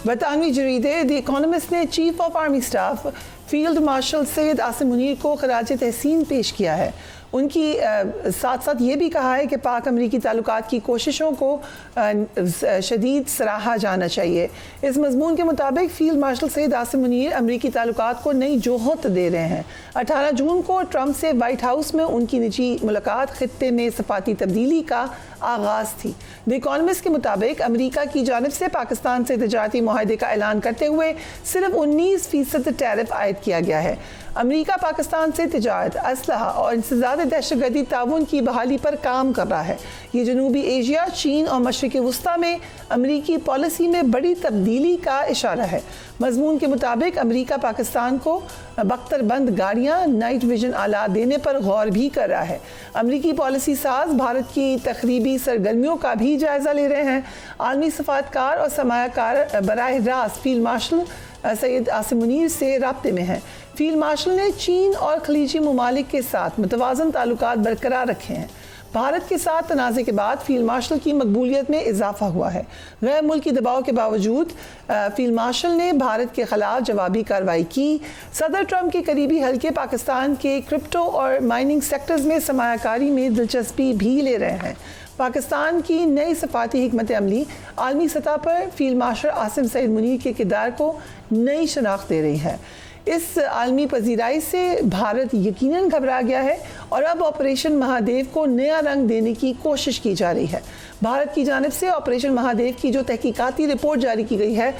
برطانوی جریدے the Economist نے chief of army staff field marshal Syed Asim Munir کو خراج تحسین پیش کیا ہے. ان کی ساتھ ساتھ یہ بھی کہا ہے کہ پاک امریکی تعلقات کی کوششوں کو شدید سراہا جانا چاہیے. اس مضمون کے مطابق فیلڈ مارشل سید عاصم منیر امریکی تعلقات کو نئی جوہت دے رہے ہیں. 18 جون کو ٹرمپ سے وائٹ ہاؤس میں ان کی نجی ملاقات خطے میں صفاتی تبدیلی کا آغاز تھی. دی اکانومسٹ کے مطابق امریکہ کی جانب سے پاکستان سے تجارتی معاہدے کا اعلان کرتے ہوئے صرف 19% ٹیرف عائد کیا گیا ہے. امریکہ پاکستان سے تجارت، اسلحہ اور انسداد دہشت گردی تعاون کی بحالی پر کام کر رہا ہے. یہ جنوبی ایشیا، چین اور مشرق وسطیٰ میں امریکی پالیسی میں بڑی تبدیلی کا اشارہ ہے. مضمون کے مطابق امریکہ پاکستان کو بختر بند گاڑیاں، نائٹ ویژن آلات دینے پر غور بھی کر رہا ہے. امریکی پالیسی ساز بھارت کی تخریبی سرگرمیوں کا بھی جائزہ لے رہے ہیں. عالمی سفارتکار اور سرمایہ کار براہ راست فیلڈ مارشل سید عاصم منیر سے رابطے میں ہیں. فیلڈ مارشل نے چین اور خلیجی ممالک کے ساتھ متوازن تعلقات برقرار رکھے ہیں. بھارت کے ساتھ تنازع کے بعد فیلڈ مارشل کی مقبولیت میں اضافہ ہوا ہے. غیر ملکی دباؤ کے باوجود فیلڈ مارشل نے بھارت کے خلاف جوابی کارروائی کی. صدر ٹرمپ کے قریبی حلقے پاکستان کے کرپٹو اور مائننگ سیکٹرز میں سرمایہ کاری میں دلچسپی بھی لے رہے ہیں. پاکستان کی نئی سفارتی حکمت عملی عالمی سطح پر فیلڈ مارشل عاصم سعید منیر کے کردار کو نئی شناخت دے رہی ہے. اس عالمی پذیرائی سے بھارت یقیناً گھبرا گیا ہے اور اب آپریشن مہادیو کو نیا رنگ دینے کی کوشش کی جا رہی ہے. بھارت کی جانب سے آپریشن مہادیو کی جو تحقیقاتی رپورٹ جاری کی گئی ہے،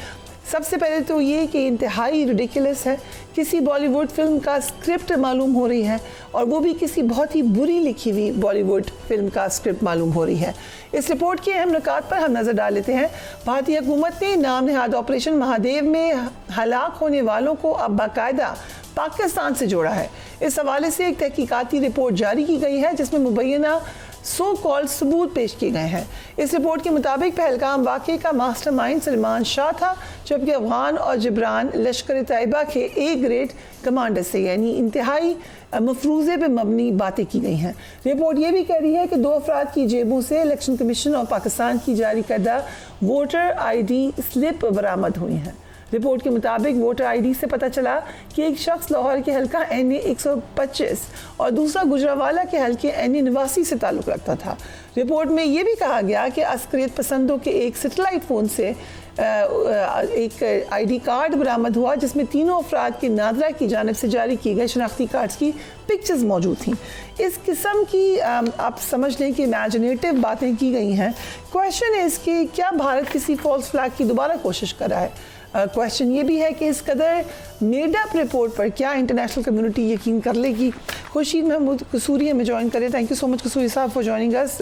سب سے پہلے تو یہ کہ انتہائی ریڈیکولس ہے. کسی بالی ووڈ فلم کا اسکرپٹ معلوم ہو رہی ہے، اور وہ بھی کسی بہت ہی بری لکھی ہوئی بالی ووڈ فلم کا اسکرپٹ معلوم ہو رہی ہے. اس رپورٹ کے اہم نکات پر ہم نظر ڈال لیتے ہیں. بھارتی حکومت نے نام نہاد آپریشن مہادیو میں ہلاک ہونے والوں کو اب باقاعدہ پاکستان سے جوڑا ہے. اس حوالے سے ایک تحقیقاتی رپورٹ جاری کی گئی ہے جس میں مبینہ سو کال ثبوت پیش کیے گئے ہیں. اس رپورٹ کے مطابق پہلگام واقعے کا ماسٹر مائنڈ سلمان شاہ تھا، جبکہ افغان اور جبران لشکر طیبہ کے اے گریڈ کمانڈر سے یعنی انتہائی مفروضے پہ مبنی باتیں کی گئی ہیں. رپورٹ یہ بھی کہہ رہی ہے کہ 2 افراد کی جیبوں سے الیکشن کمیشن اور پاکستان کی جاری کردہ ووٹر آئی ڈی سلپ برآمد ہوئی ہیں. رپورٹ کے مطابق ووٹر آئی ڈی سے پتہ چلا کہ ایک شخص لاہور کے حلقہ NA 125 اور دوسرا گجرانوالہ کے حلقے NA 89 سے تعلق رکھتا تھا. رپورٹ میں یہ بھی کہا گیا کہ عسکریت پسندوں کے ایک سیٹلائٹ فون سے ایک آئی ڈی کارڈ برآمد ہوا جس میں تینوں افراد کے نادرہ کی جانب سے جاری کی گئے شناختی کارڈز کی پکچرز موجود تھیں. اس قسم کی آپ سمجھ لیں کہ امیجنیٹو باتیں کی گئی ہیں. کویشچن از کہ کیا بھارت کسی فالس فلیگ کی دوبارہ کوشش کر رہا ہے؟ کویشچن یہ بھی ہے کہ اس قدر میڈ اپ رپورٹ پر کیا انٹرنیشنل کمیونٹی یقین کر لے گی؟ خورشید محمود قصوری ہمیں جوائن کریں. تھینک یو سو مچ قصوری صاحب فار جوائننگ اس.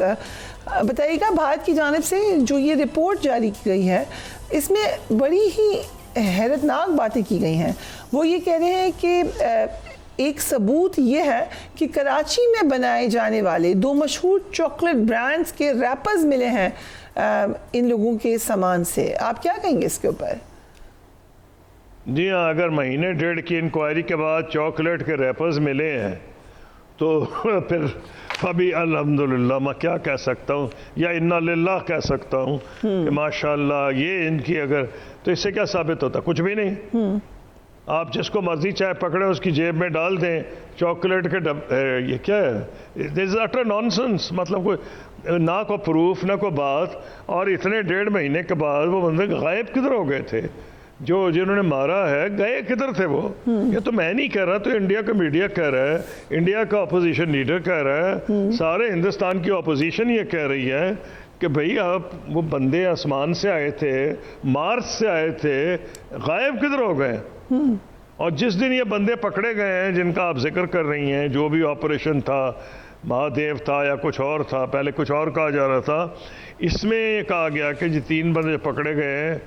بتائیے گا بھارت کی جانب سے جو یہ رپورٹ جاری کی گئی ہے اس میں بڑی ہی حیرتناک باتیں کی گئی ہیں. وہ یہ کہہ رہے ہیں کہ ایک ثبوت یہ ہے کہ کراچی میں بنائے جانے والے 2 مشہور چاکلیٹ برانڈز کے ریپرز ملے ہیں ان لوگوں کے سامان سے. آپ کیا کہیں گے اس کے اوپر؟ جی ہاں، اگر مہینے ڈیڑھ کی انکوائری کے بعد چاکلیٹ کے ریپرز ملے ہیں تو پھر ابھی الحمدللہ میں کیا کہہ سکتا ہوں، یا انا للہ کہہ سکتا ہوں کہ ماشاءاللہ یہ ان کی اگر تو اس سے کیا ثابت ہوتا؟ کچھ بھی نہیں. آپ جس کو مرضی چاہے پکڑیں اس کی جیب میں ڈال دیں چاکلیٹ کے یہ کیا ہے؟ دس از اٹر نانسنس. مطلب کوئی نہ کوئی پروف نہ کوئی بات. اور اتنے 1.5 مہینے کے بعد وہ بندے غائب کدھر ہو گئے تھے؟ جنہوں نے مارا ہے گئے کدھر تھے وہ؟ یہ تو میں نہیں کہہ رہا، تو انڈیا کا میڈیا کہہ رہا ہے، انڈیا کا اپوزیشن لیڈر کہہ رہا ہے، سارے ہندوستان کی اپوزیشن یہ کہہ رہی ہے کہ بھئی آپ وہ بندے آسمان سے آئے تھے، مارس سے آئے تھے، غائب کدھر ہو گئے؟ اور جس دن یہ بندے پکڑے گئے ہیں جن کا آپ ذکر کر رہی ہیں، جو بھی آپریشن تھا، مہادیو تھا یا کچھ اور تھا، پہلے کچھ اور کہا جا رہا تھا، اس میں یہ کہا گیا کہ جی 3 بندے پکڑے گئے ہیں.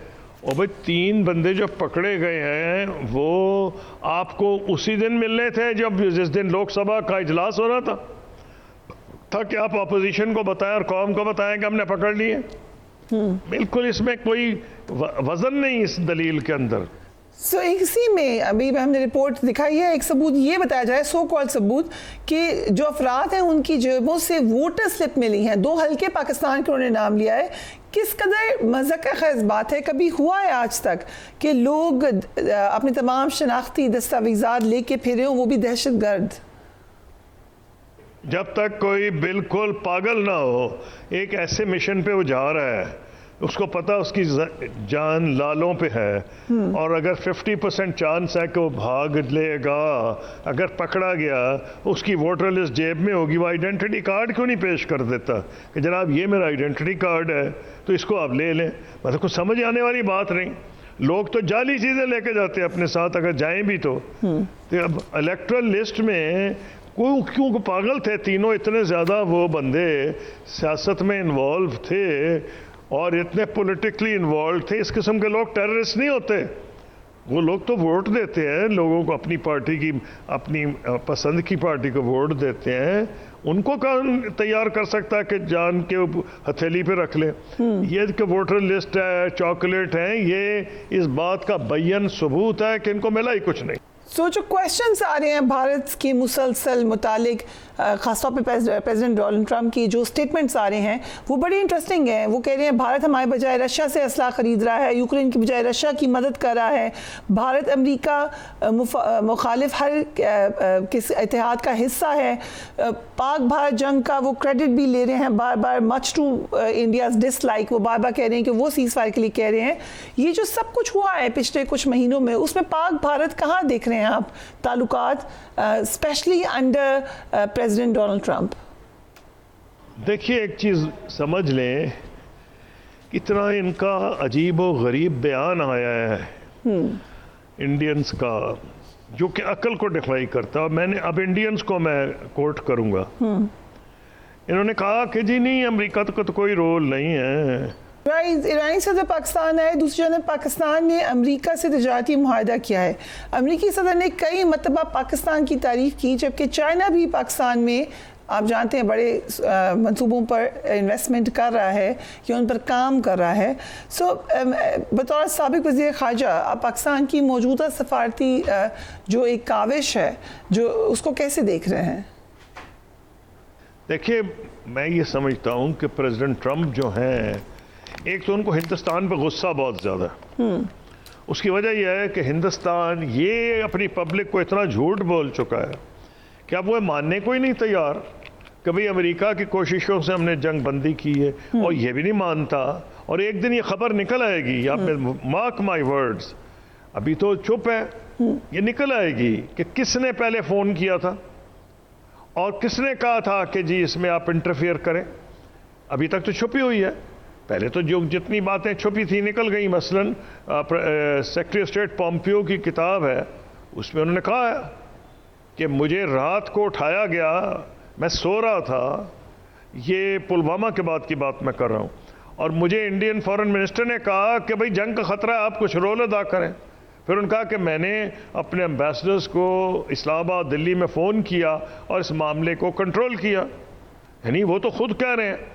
اور بھئی 3 بندے جو پکڑے گئے ہیں وہ آپ کو اسی دن ملنے تھے جس دن لوک سبھا کا اجلاس ہو رہا تھا کہ آپ اپوزیشن کو بتائیں اور قوم کو بتائیں کہ ہم نے پکڑ لیے. بالکل اس میں کوئی وزن نہیں اس دلیل کے اندر. اسی میں ابھی ہم نے رپورٹ دکھائی ہے. ایک ثبوت یہ بتایا جائے، سو کال ثبوت، کہ جو افراد ہیں ان کی جیبوں سے ووٹر سلپ ملی ہیں. 2 حلقے پاکستان کے انہوں نے نام لیا ہے کس قدر مذاق خیز بات ہے؟ کبھی ہوا ہے آج تک کہ لوگ اپنے تمام شناختی دستاویزات لے کے پھرے ہوں، وہ بھی دہشت گرد؟ جب تک کوئی بالکل پاگل نہ ہو ایک ایسے مشن پہ وہ جا رہا ہے، اس کو پتا اس کی جان لالوں پہ ہے، اور اگر 50% چانس ہے کہ وہ بھاگ لے گا، اگر پکڑا گیا اس کی ووٹر لسٹ جیب میں ہوگی، وہ آئیڈینٹی کارڈ کیوں نہیں پیش کر دیتا کہ جناب یہ میرا آئیڈینٹی کارڈ ہے تو اس کو آپ لے لیں؟ مطلب کچھ سمجھ آنے والی بات نہیں. لوگ تو جعلی چیزیں لے کے جاتے ہیں اپنے ساتھ، اگر جائیں بھی تو اب الیکٹرل لسٹ میں کیوں پاگل تھے تینوں، اتنے زیادہ وہ بندے سیاست میں انوالو تھے اور اتنے پولیٹیکلی انوالو تھے. اس قسم کے لوگ ٹیررسٹ نہیں ہوتے، وہ لوگ تو ووٹ دیتے ہیں لوگوں کو، اپنی پارٹی کی، اپنی پسند کی پارٹی کو ووٹ دیتے ہیں. ان کو کون تیار کر سکتا ہے کہ جان کے ہتھیلی پہ رکھ لیں؟ یہ کہ ووٹر لسٹ ہے، چاکلیٹ ہیں، یہ اس بات کا بیان ثبوت ہے کہ ان کو ملا ہی کچھ نہیں. جو کویشچنس آ رہے ہیں بھارت کی مسلسل متعلق، خاص طور پہ پریزیڈنٹ ڈونلڈ ٹرمپ کی جو سٹیٹمنٹس آ رہے ہیں وہ بڑی انٹرسٹنگ ہیں. وہ کہہ رہے ہیں بھارت ہمارے بجائے رشیا سے اسلحہ خرید رہا ہے، یوکرین کی بجائے رشیا کی مدد کر رہا ہے، بھارت امریکہ مخالف ہر کس اتحاد کا حصہ ہے. پاک بھارت جنگ کا وہ کریڈٹ بھی لے رہے ہیں بار بار، much to India's dislike, وہ بار بار کہہ رہے ہیں کہ وہ سیز فائر کے لیے کہہ رہے ہیں. یہ جو سب کچھ ہوا ہے پچھلے کچھ مہینوں میں، اس میں پاک بھارت کہاں دیکھ رہے ہیں آپ تعلقات، especially under president Donald Trump? دیکھیے ایک چیز سمجھ لیں، اتنا ان کا عجیب و غریب بیان آیا ہے انڈینز کا جو کہ عقل کو ڈیفائی کرتا ہے. میں نے اب انڈینز کو میں کوٹ کروں گا. انہوں نے کہا کہ جی نہیں، امریکہ کا تو کوئی رول نہیں ہے. ایرانی صدر پاکستان آئے، دوسری جانب پاکستان نے امریکہ سے تجارتی معاہدہ کیا ہے. امریکی صدر نے کئی مرتبہ پاکستان کی تعریف کی، جبکہ چائنا بھی پاکستان میں آپ جانتے ہیں بڑے منصوبوں پر انویسٹمنٹ کر رہا ہے یا ان پر کام کر رہا ہے. بطور سابق وزیر خارجہ آپ پاکستان کی موجودہ سفارتی جو ایک کاوش ہے، جو اس کو کیسے دیکھ رہے ہیں؟ دیکھیے میں یہ سمجھتا ہوں کہ پریزیڈنٹ ٹرمپ جو ہیں، ایک تو ان کو ہندوستان پہ غصہ بہت زیادہ ہے. اس کی وجہ یہ ہے کہ ہندوستان یہ اپنی پبلک کو اتنا جھوٹ بول چکا ہے کہ اب وہ ماننے کو ہی نہیں تیار. کبھی امریکہ کی کوششوں سے ہم نے جنگ بندی کی ہے اور یہ بھی نہیں مانتا، اور ایک دن یہ خبر نکل آئے گی، آپ نے مارک مائی ورڈز، ابھی تو چپ ہے، یہ نکل آئے گی کہ کس نے پہلے فون کیا تھا اور کس نے کہا تھا کہ جی اس میں آپ انٹرفیئر کریں. ابھی تک تو چھپی ہوئی ہے. پہلے تو جو جتنی باتیں چھپی تھی نکل گئی. مثلاً سیکرٹری اسٹیٹ پومپیو کی کتاب ہے، اس میں انہوں نے کہا ہے کہ مجھے رات کو اٹھایا گیا، میں سو رہا تھا، یہ پلوامہ کے بعد کی بات میں کر رہا ہوں، اور مجھے انڈین فارن منسٹر نے کہا کہ بھئی جنگ کا خطرہ ہے، آپ کچھ رول ادا کریں. پھر انہوں نے کہا کہ میں نے اپنے امبیسڈرز کو اسلام آباد، دلی میں فون کیا اور اس معاملے کو کنٹرول کیا. یعنی وہ تو خود کہہ رہے ہیں